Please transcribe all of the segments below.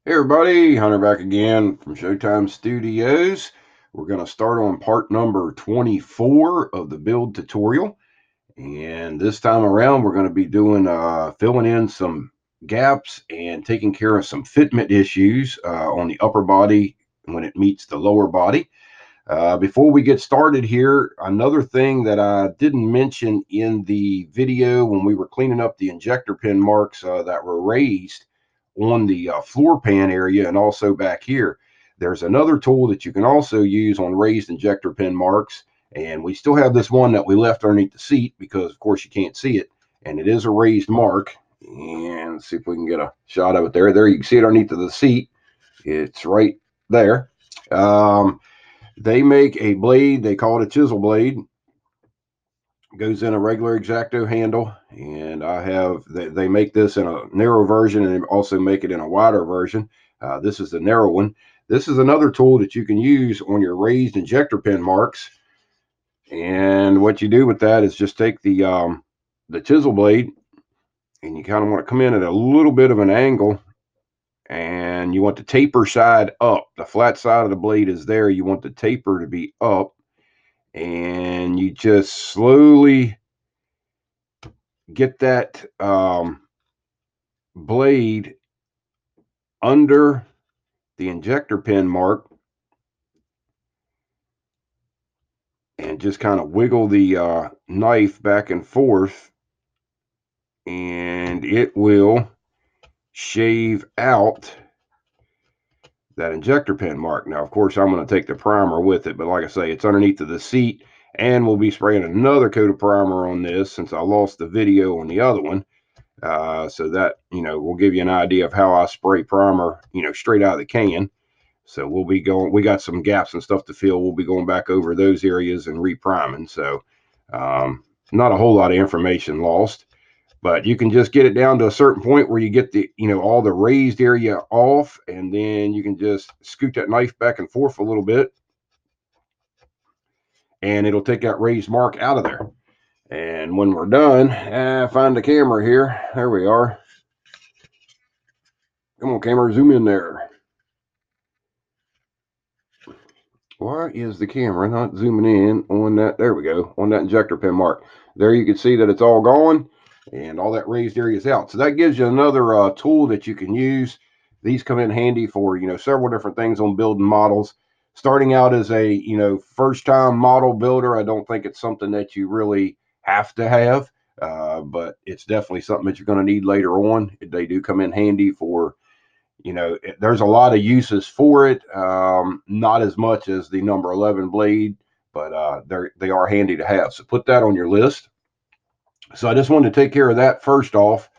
Hey everybody, Hunter back again from Showtime Studios. We're going to start on part number 24 of the build tutorial. And this time around, we're going to be doing filling in some gaps and taking care of some fitment issues on the upper body when it meets the lower body. Before we get started here, another thing that I didn't mention in the video when we were cleaning up the injector pin marks that were raised on the floor pan area and also back here, there's another tool that you can also use on raised injector pin marks. And we still have this one that we left underneath the seat because, of course, you can't see it. And it is a raised mark. And let's see if we can get a shot of it there. There, you can see it underneath of the seat. It's right there. Um, they make a blade, they call it a chisel blade. It goes in a regular X-Acto handle, and they make this in a narrow version and they also make it in a wider version. This is the narrow one. This is another tool that you can use on your raised injector pin marks. And what you do with that is just take the chisel blade and you kind of want to come in at a little bit of an angle, and you want the taper side up. The flat side of the blade is there. You want the taper to be up, and you just slowly get that blade under the injector pin mark and just kind of wiggle the knife back and forth, and it will shave out that injector pin mark. Now, of course, I'm going to take the primer with it, but like I say, it's underneath of the seat, and we'll be spraying another coat of primer on this since I lost the video on the other one. So that, will give you an idea of how I spray primer, straight out of the can. So we'll be going, we got some gaps and stuff to fill. We'll be going back over those areas and repriming. So not a whole lot of information lost, but you can just get it down to a certain point where you get all the raised area off, and then you can just scoot that knife back and forth a little bit, and it'll take that raised mark out of there. And when we're done, find the camera here. There we are. Come on, camera, zoom in there. Why is the camera not zooming in on that? There we go, on that injector pin mark. There you can see that it's all gone and all that raised area is out. So that gives you another tool that you can use. These come in handy for, several different things on building models. Starting out as a, first time model builder, I don't think it's something that you really have to have, but it's definitely something that you're going to need later on. They do come in handy for, there's a lot of uses for it. Not as much as the number 11 blade, but they are handy to have. So put that on your list. So I just wanted to take care of that first off.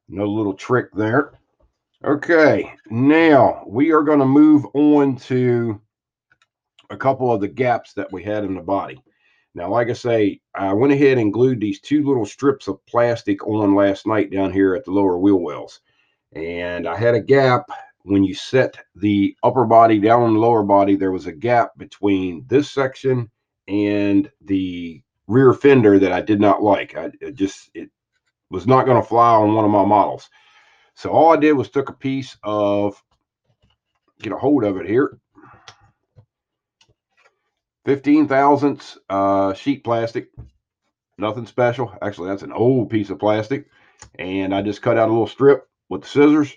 No little trick there. Okay, now we are going to move on to a couple of the gaps that we had in the body. Now, like I say, I went ahead and glued these two little strips of plastic on last night down here at the lower wheel wells. And I had a gap when you set the upper body down on the lower body. There was a gap between this section and the rear fender that I did not like. It was not going to fly on one of my models. So all I did was took a piece of, get a hold of it here, 15 thousandths sheet plastic. Nothing special. Actually, that's an old piece of plastic. And I just cut out a little strip with the scissors,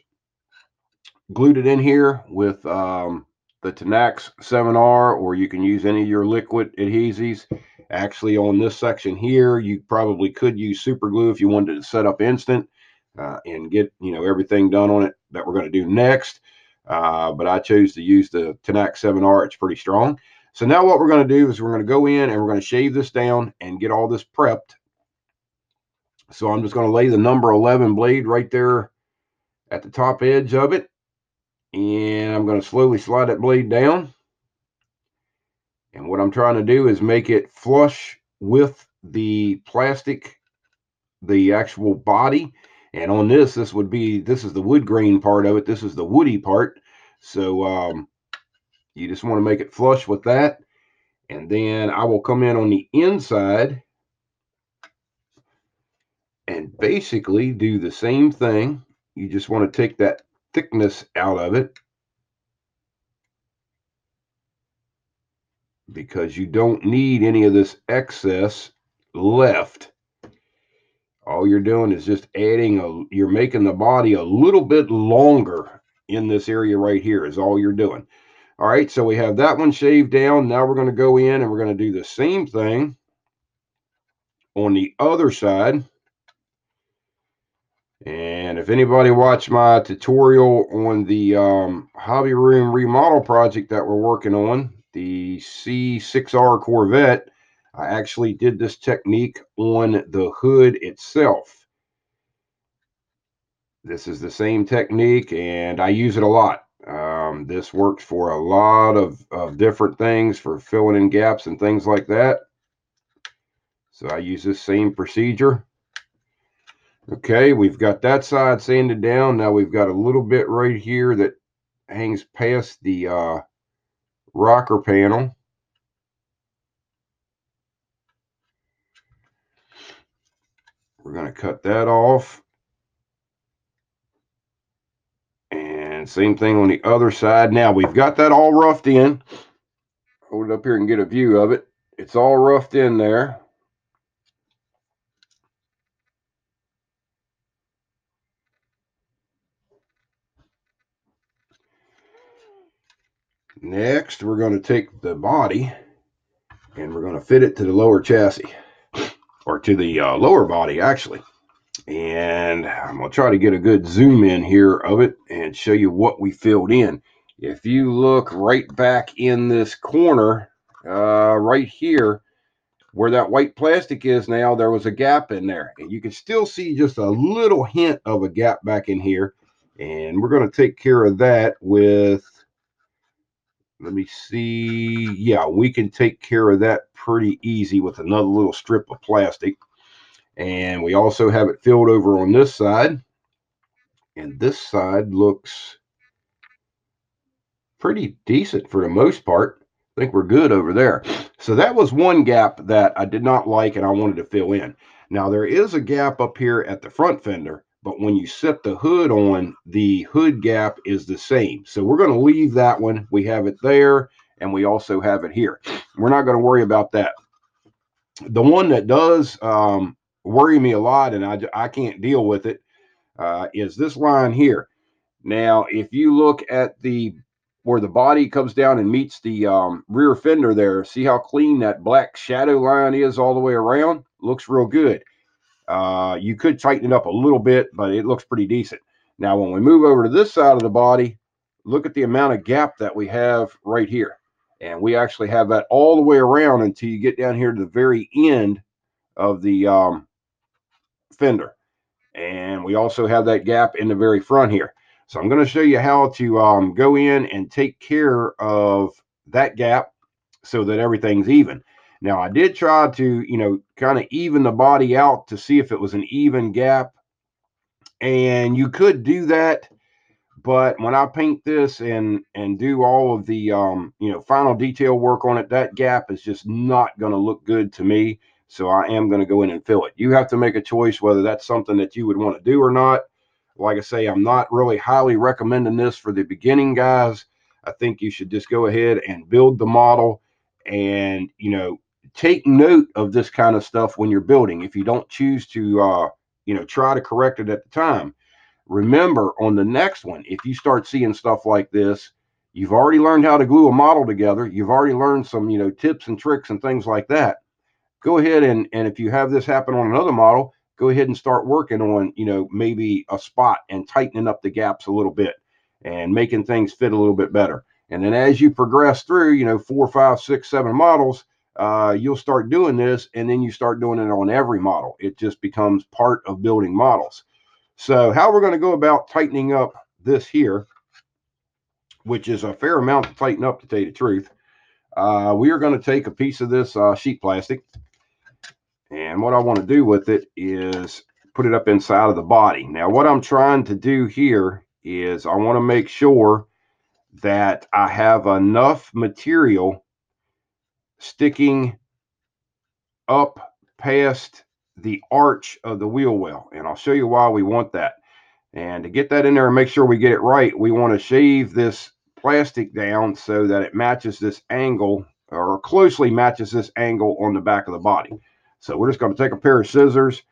glued it in here with the Tenax 7R, or you can use any of your liquid adhesives. Actually, on this section here, you probably could use super glue if you wanted to set up instant and get everything done on it that we're going to do next. But I chose to use the Tenax 7R. It's pretty strong. So now what we're going to do is we're going to go in and we're going to shave this down and get all this prepped. So I'm just going to lay the number 11 blade right there at the top edge of it. And I'm going to slowly slide that blade down. And what I'm trying to do is make it flush with the plastic, the actual body. And on this is the wood grain part of it. This is the woody part. So you just want to make it flush with that. And then I will come in on the inside and basically do the same thing. You just want to take that thickness out of it, because you don't need any of this excess left. All you're doing is just you're making the body a little bit longer in this area right here is all you're doing. All right, so we have that one shaved down. Now we're going to go in and we're going to do the same thing on the other side. And if anybody watched my tutorial on the hobby room remodel project that we're working on, the C6R Corvette, I actually did this technique on the hood itself. This is the same technique, and I use it a lot. This works for a lot of different things for filling in gaps and things like that. So I use this same procedure. Okay, we've got that side sanded down. Now we've got a little bit right here that hangs past the rocker panel. We're going to cut that off. And same thing on the other side. Now we've got that all roughed in. Hold it up here and get a view of it. It's all roughed in there. Next, we're going to take the body and we're going to fit it to the lower chassis, or to the lower body actually. And I'm going to try to get a good zoom in here of it and show you what we filled in. If you look right back in this corner, right here, where that white plastic is now, there was a gap in there. And you can still see just a little hint of a gap back in here. And we're going to take care of that with, let me see. Yeah, we can take care of that pretty easy with another little strip of plastic. And we also have it filled over on this side. And this side looks pretty decent for the most part. I think we're good over there. So that was one gap that I did not like and I wanted to fill in. Now there is a gap up here at the front fender, but when you set the hood on, the hood gap is the same. So we're going to leave that one. We have it there and we also have it here. We're not going to worry about that. The one that does worry me a lot, and I can't deal with it, is this line here. Now, if you look at the where the body comes down and meets the rear fender there, see how clean that black shadow line is all the way around? Looks real good. You could tighten it up a little bit, but it looks pretty decent. Now, when we move over to this side of the body, look at the amount of gap that we have right here. And we actually have that all the way around until you get down here to the very end of the fender. And we also have that gap in the very front here. So I'm going to show you how to go in and take care of that gap so that everything's even. Now I did try to, kind of even the body out to see if it was an even gap. And you could do that, but when I paint this and do all of the final detail work on it, that gap is just not going to look good to me. So I am going to go in and fill it. You have to make a choice whether that's something that you would want to do or not. Like I say, I'm not really highly recommending this for the beginning guys. I think you should just go ahead and build the model and take note of this kind of stuff when you're building. If you don't choose to try to correct it at the time, remember on the next one, if you start seeing stuff like this, you've already learned how to glue a model together. You've already learned some, tips and tricks and things like that. Go ahead and if you have this happen on another model, go ahead and start working on, maybe a spot and tightening up the gaps a little bit and making things fit a little bit better. And then as you progress through, 4, 5, 6, 7 models, you'll start doing this, and then you start doing it on every model. It just becomes part of building models. So how we're going to go about tightening up this here, which is a fair amount to tighten up, to tell you the truth, we are going to take a piece of this sheet plastic, and what I want to do with it is put it up inside of the body. Now what I'm trying to do here is I want to make sure that I have enough material sticking up past the arch of the wheel well, and I'll show you why we want that. And to get that in there and make sure we get it right, we want to shave this plastic down so that it matches this angle, or closely matches this angle on the back of the body. So we're just going to take a pair of scissors,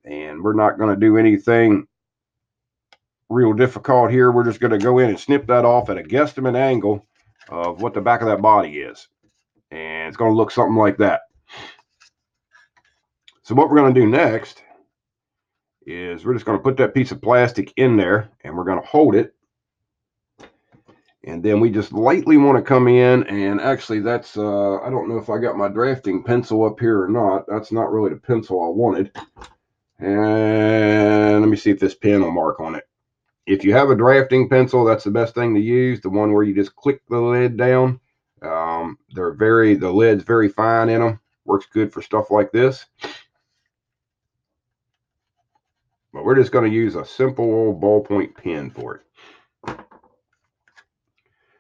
and we're not going to do anything real difficult here. We're just going to go in and snip that off at a guesstimate angle of what the back of that body is. And it's going to look something like that. So what we're going to do next is we're just going to put that piece of plastic in there, and we're going to hold it. And then we just lightly want to come in, and actually that's, I don't know if I got my drafting pencil up here or not. That's not really the pencil I wanted. And let me see if this pen will mark on it. If you have a drafting pencil, that's the best thing to use. The one where you just click the lid down. The lid's very fine in them. Works good for stuff like this. But we're just going to use a simple old ballpoint pen for it.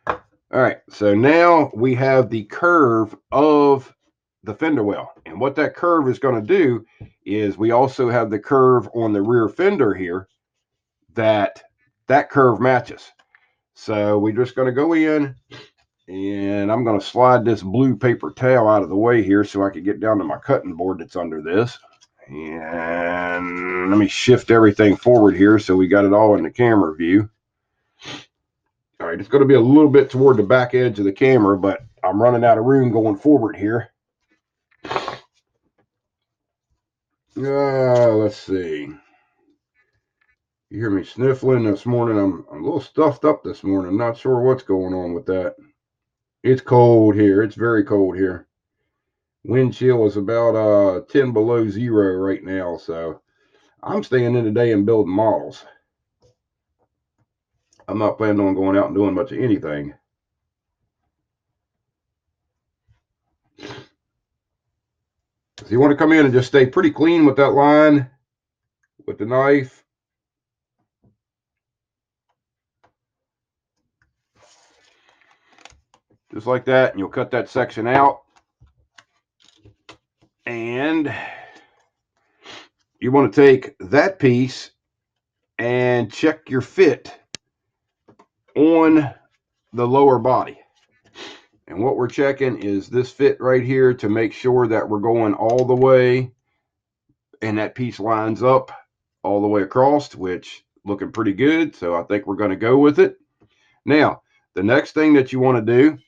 All right, so now we have the curve of the fender well. And what that curve is going to do is we also have the curve on the rear fender here that curve matches. So we're just going to go in, and I'm going to slide this blue paper towel out of the way here so I can get down to my cutting board that's under this. And let me shift everything forward here so we got it all in the camera view. All right, it's going to be a little bit toward the back edge of the camera, but I'm running out of room going forward here. Let's see. You hear me sniffling this morning. I'm a little stuffed up this morning. I'm not sure what's going on with that. It's cold here. It's very cold here. Wind chill is about 10 below zero right now, so I'm staying in today and building models. I'm not planning on going out and doing much of anything. So you want to come in and just stay pretty clean with that line with the knife. Just like that, and you'll cut that section out. And you want to take that piece and check your fit on the lower body. And what we're checking is this fit right here to make sure that we're going all the way and that piece lines up all the way across, which looking pretty good. So I think we're going to go with it. Now, the next thing that you want to do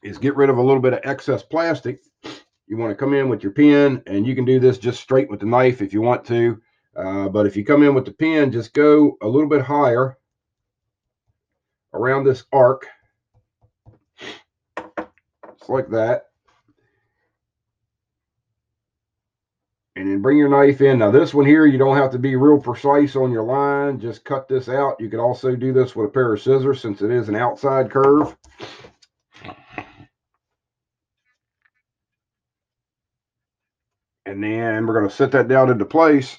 is get rid of a little bit of excess plastic. You want to come in with your pen, and you can do this just straight with the knife if you want to. But if you come in with the pen, just go a little bit higher around this arc, just like that. And then bring your knife in. Now this one here, you don't have to be real precise on your line. Just cut this out. You could also do this with a pair of scissors since it is an outside curve. And then we're going to set that down into place.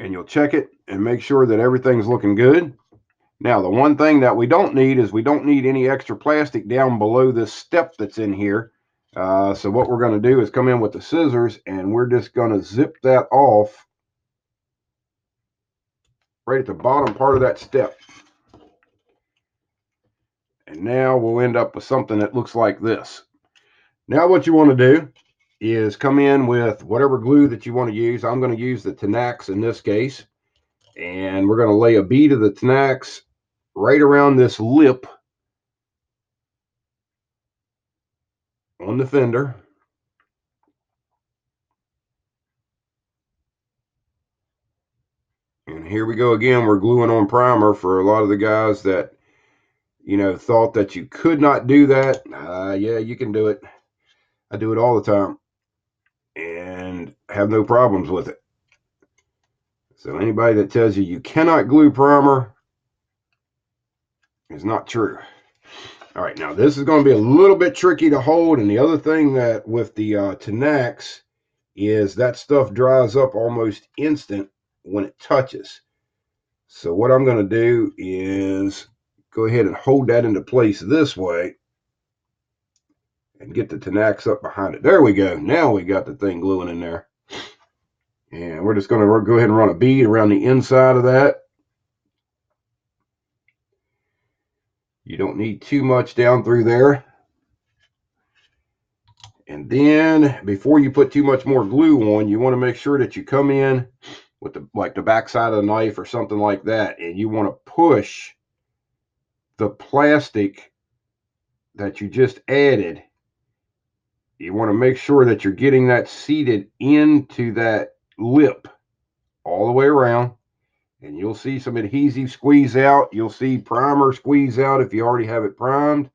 And you'll check it and make sure that everything's looking good. Now, the one thing that we don't need is we don't need any extra plastic down below this step that's in here. So what we're going to do is come in with the scissors, and we're just going to zip that off right at the bottom part of that step. And now we'll end up with something that looks like this. Now what you want to do is come in with whatever glue that you want to use. I'm going to use the Tanax in this case. And we're going to lay a bead of the Tanax right around this lip on the fender. And here we go again. We're gluing on primer for a lot of the guys that, you know, thought that you could not do that. Yeah, you can do it. I do it all the time and have no problems with it. So anybody that tells you cannot glue primer is not true. All right, now this is going to be a little bit tricky to hold. And the other thing that with the Tanax is that stuff dries up almost instant when it touches. So what I'm going to do is go ahead and hold that into place this way and get the Tanax up behind it. There we go. Now we got the thing gluing in there. And we're just going to go ahead and run a bead around the inside of that. You don't need too much down through there. And then before you put too much more glue on, you want to make sure that you come in with the back side of the knife or something like that, and you want to push the plastic that you just added. You want to make sure that you're getting that seated into that lip all the way around, and you'll see some adhesive squeeze out. You'll see primer squeeze out if you already have it primed.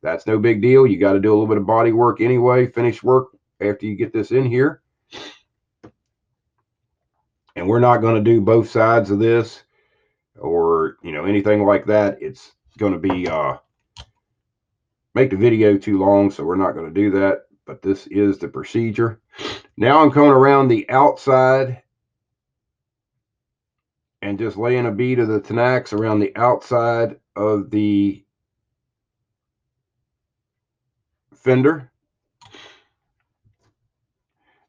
That's no big deal. You got to do a little bit of body work anyway, finish work after you get this in here. And we're not going to do both sides of this or, anything like that. It's going to be make the video too long, so we're not going to do that. But this is the procedure. Now I'm coming around the outside and just laying a bead of the Tenax around the outside of the fender.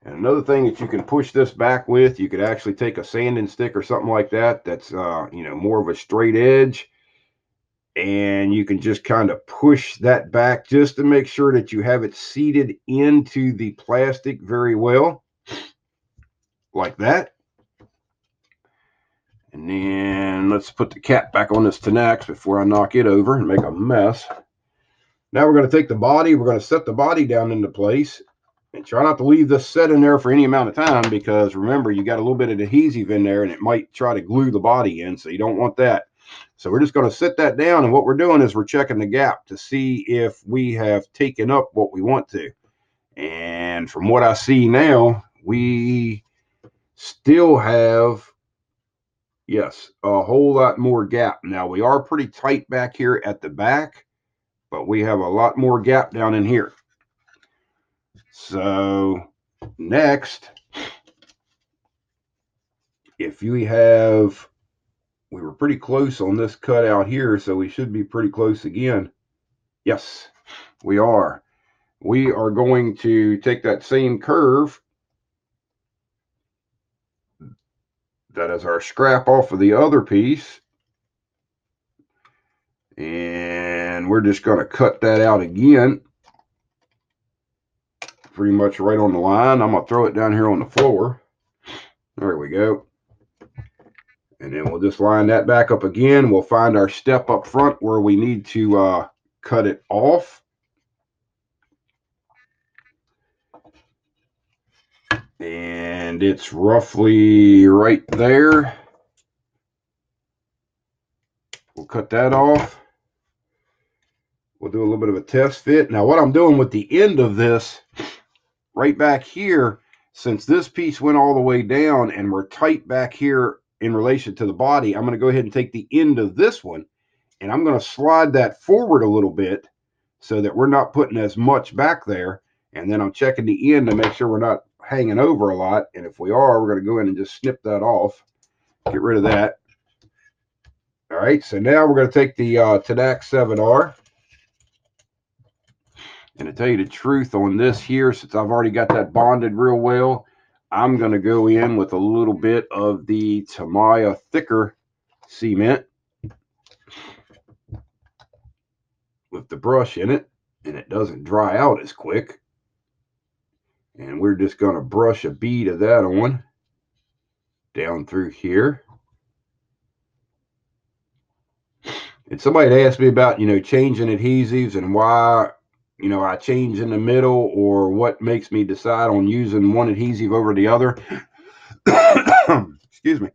And another thing that you can push this back with, you could actually take a sanding stick or something like that that's more of a straight edge, and you can just kind of push that back just to make sure that you have it seated into the plastic very well, like that. And then let's put the cap back on this Tenax before I knock it over and make a mess. Now we're going to take the body, we're going to set the body down into place. And try not to leave this set in there for any amount of time, because remember, you got a little bit of adhesive in there and it might try to glue the body in, so you don't want that. So we're just going to sit that down, and what we're doing is we're checking the gap to see if we have taken up what we want to. And from what I see now, we still have, yes, a whole lot more gap. Now we are pretty tight back here at the back, but we have a lot more gap down in here. So next, if we were pretty close on this cut out here, so we should be pretty close again. Yes, we are. We are going to take that same curve that is our scrap off of the other piece, and we're just going to cut that out again, pretty much right on the line. I'm going to throw it down here on the floor. There we go. And then we'll just line that back up again. We'll find our step up front where we need to cut it off. And it's roughly right there. We'll cut that off. We'll do a little bit of a test fit. Now what I'm doing with the end of this right back here, since this piece went all the way down and we're tight back here in relation to the body, I'm going to go ahead and take the end of this one and I'm going to slide that forward a little bit so that we're not putting as much back there. And then I'm checking the end to make sure we're not hanging over a lot. And if we are, we're going to go in and just snip that off. Get rid of that. All right, so now we're going to take the Tenax 7R. And to tell you the truth on this here, since I've already got that bonded real well, I'm going to go in with a little bit of the Tamiya thicker cement with the brush in it, and it doesn't dry out as quick. And we're just going to brush a bead of that on down through here. And somebody asked me about, changing adhesives and why, I change in the middle, or what makes me decide on using one adhesive over the other. Excuse me.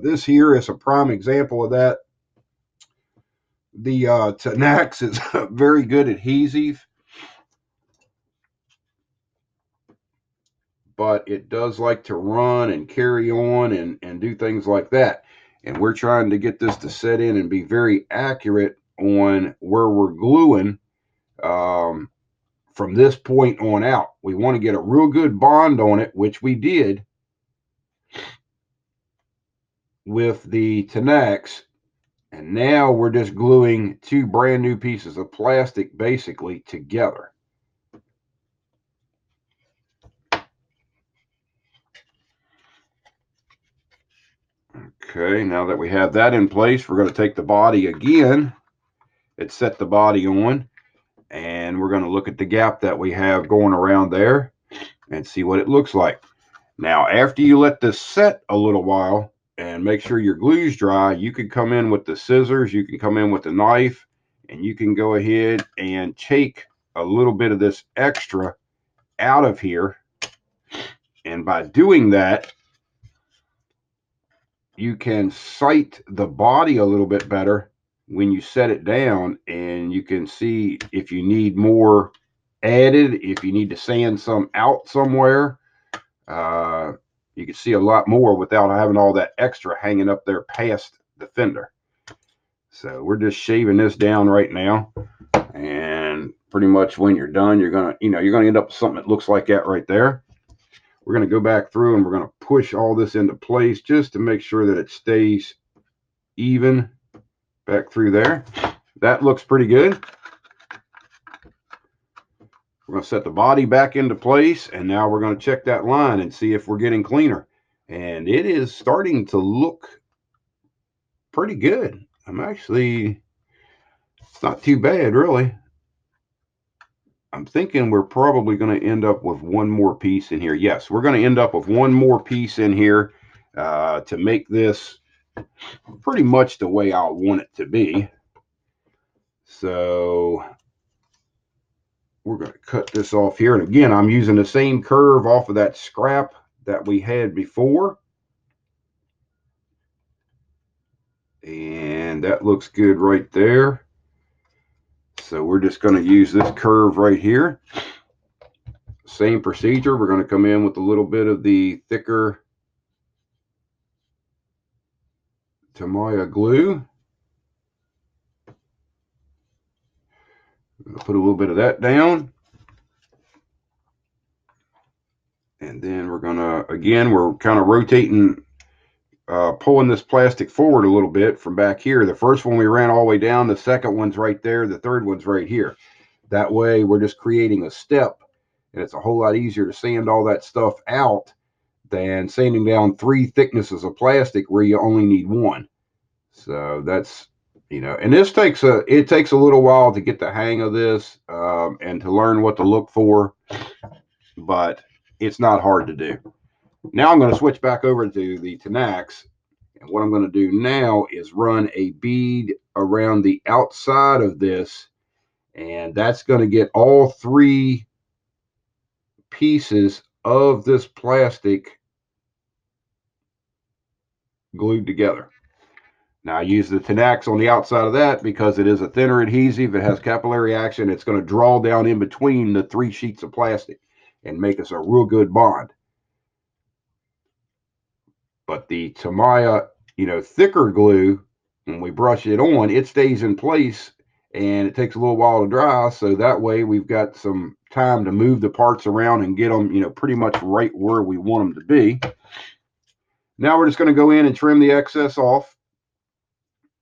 This here is a prime example of that. The Tenax is a very good adhesive, but it does like to run and carry on and do things like that. And we're trying to get this to set in and be very accurate on where we're gluing from this point on out. We want to get a real good bond on it, which we did with the Tenax. And now we're just gluing two brand new pieces of plastic basically together. Okay, now that we have that in place, we're going to take the body again and set the body on, and we're going to look at the gap that we have going around there and see what it looks like. Now, after you let this set a little while and make sure your glue's dry, you can come in with the scissors, you can come in with the knife, and you can go ahead and take a little bit of this extra out of here. And by doing that, you can sight the body a little bit better when you set it down, and you can see if you need more added, if you need to sand some out somewhere. You can see a lot more without having all that extra hanging up there past the fender. So we're just shaving this down right now, and pretty much when you're done, you're gonna end up with something that looks like that right there. We're going to go back through and we're going to push all this into place just to make sure that it stays even back through there. That looks pretty good. We're going to set the body back into place, and now we're going to check that line and see if we're getting cleaner. And it is starting to look pretty good. It's not too bad, really. I'm thinking we're probably going to end up with one more piece in here. Yes, we're going to end up with one more piece in here to make this pretty much the way I want it to be. So we're going to cut this off here. And again, I'm using the same curve off of that scrap that we had before. And that looks good right there. So we're just going to use this curve right here. Same procedure. We're going to come in with a little bit of the thicker Tamiya glue. I'm going to put a little bit of that down. And then we're going to, again, we're kind of rotating, pulling this plastic forward a little bit from back here. The first one we ran all the way down. The second one's right there. The third one's right here. That way we're just creating a step, and it's a whole lot easier to sand all that stuff out than sanding down 3 thicknesses of plastic where you only need 1. So that's, and this takes a little while to get the hang of this and to learn what to look for, but it's not hard to do. Now I'm going to switch back over to the Tanax, and what I'm going to do now is run a bead around the outside of this, and that's going to get all 3 pieces of this plastic glued together. Now I use the Tanax on the outside of that because it is a thinner adhesive. It has capillary action. It's going to draw down in between the 3 sheets of plastic and make us a real good bond. But the Tamiya, thicker glue, when we brush it on, it stays in place, and it takes a little while to dry. So that way we've got some time to move the parts around and get them, pretty much right where we want them to be. Now we're just going to go in and trim the excess off.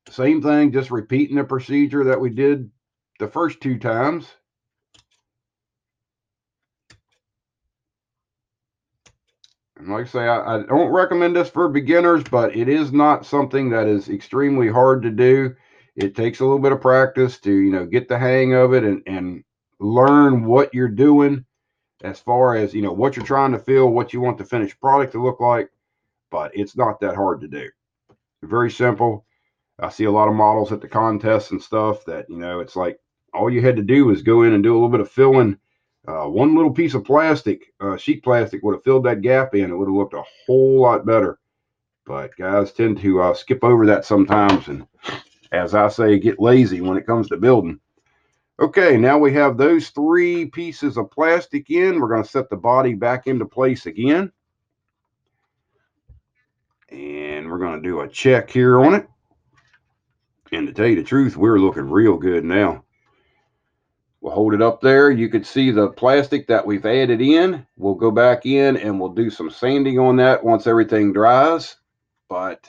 Same thing, just repeating the procedure that we did the first 2 times. And like I say, I don't recommend this for beginners, but it is not something that is extremely hard to do. It takes a little bit of practice to, get the hang of it and learn what you're doing as far as, what you're trying to fill, what you want the finished product to look like. But it's not that hard to do. Very simple. I see a lot of models at the contests and stuff that, it's like all you had to do was go in and do a little bit of filling. One little piece of plastic, sheet plastic, would have filled that gap in. It would have looked a whole lot better. But guys tend to skip over that sometimes, and as I say, get lazy when it comes to building. Okay, now we have those 3 pieces of plastic in. We're going to set the body back into place again. And we're going to do a check here on it. And to tell you the truth, we're looking real good now. We'll hold it up there. You can see the plastic that we've added in. We'll go back in and we'll do some sanding on that once everything dries. But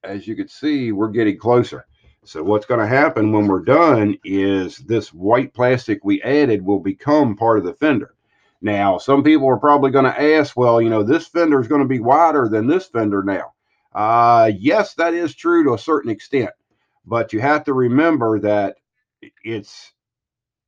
as you can see, we're getting closer. So what's going to happen when we're done is this white plastic we added will become part of the fender. Now, some people are probably going to ask, well, this fender is going to be wider than this fender now. Yes, that is true to a certain extent, but you have to remember that it's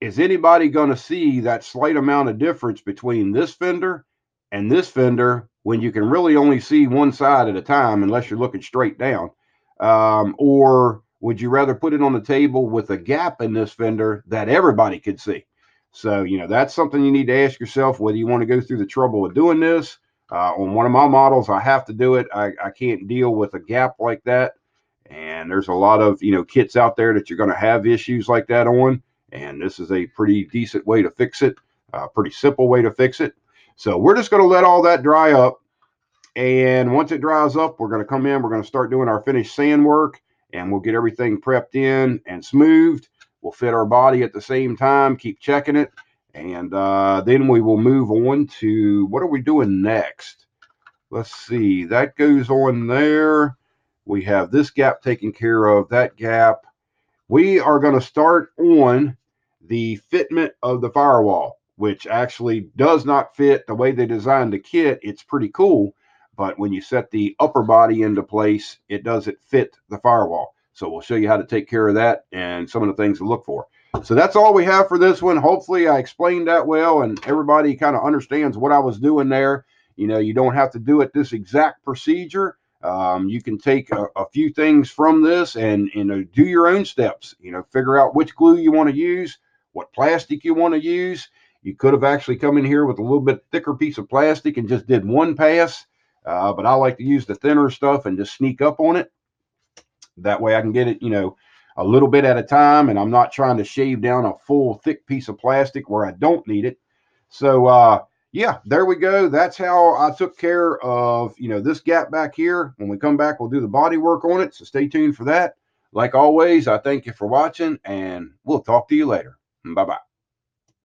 is anybody going to see that slight amount of difference between this fender and this fender when you can really only see one side at a time unless you're looking straight down? Or would you rather put it on the table with a gap in this fender that everybody could see? So, that's something you need to ask yourself whether you want to go through the trouble of doing this. On one of my models, I have to do it. I can't deal with a gap like that. And there's a lot of, kits out there that you're going to have issues like that on. And this is a pretty decent way to fix it, a pretty simple way to fix it. So we're just going to let all that dry up. And once it dries up, we're going to come in, we're going to start doing our finished sand work, and we'll get everything prepped in and smoothed. We'll fit our body at the same time, keep checking it. And then we will move on to what are we doing next? Let's see, that goes on there. We have this gap taken care of, that gap. We are going to start on the fitment of the firewall, which actually does not fit the way they designed the kit. It's pretty cool, but when you set the upper body into place, it doesn't fit the firewall. So we'll show you how to take care of that and some of the things to look for. So that's all we have for this one. Hopefully I explained that well and everybody kind of understands what I was doing there. You don't have to do it this exact procedure. You can take a few things from this and do your own steps. Figure out which glue you want to use, what plastic you want to use. You could have actually come in here with a little bit thicker piece of plastic and just did one pass, but I like to use the thinner stuff and just sneak up on it. That way I can get it, a little bit at a time, and I'm not trying to shave down a full thick piece of plastic where I don't need it. So yeah, there we go. That's how I took care of, this gap back here. When we come back, we'll do the body work on it. So stay tuned for that. Like always, I thank you for watching, and we'll talk to you later. Bye-bye.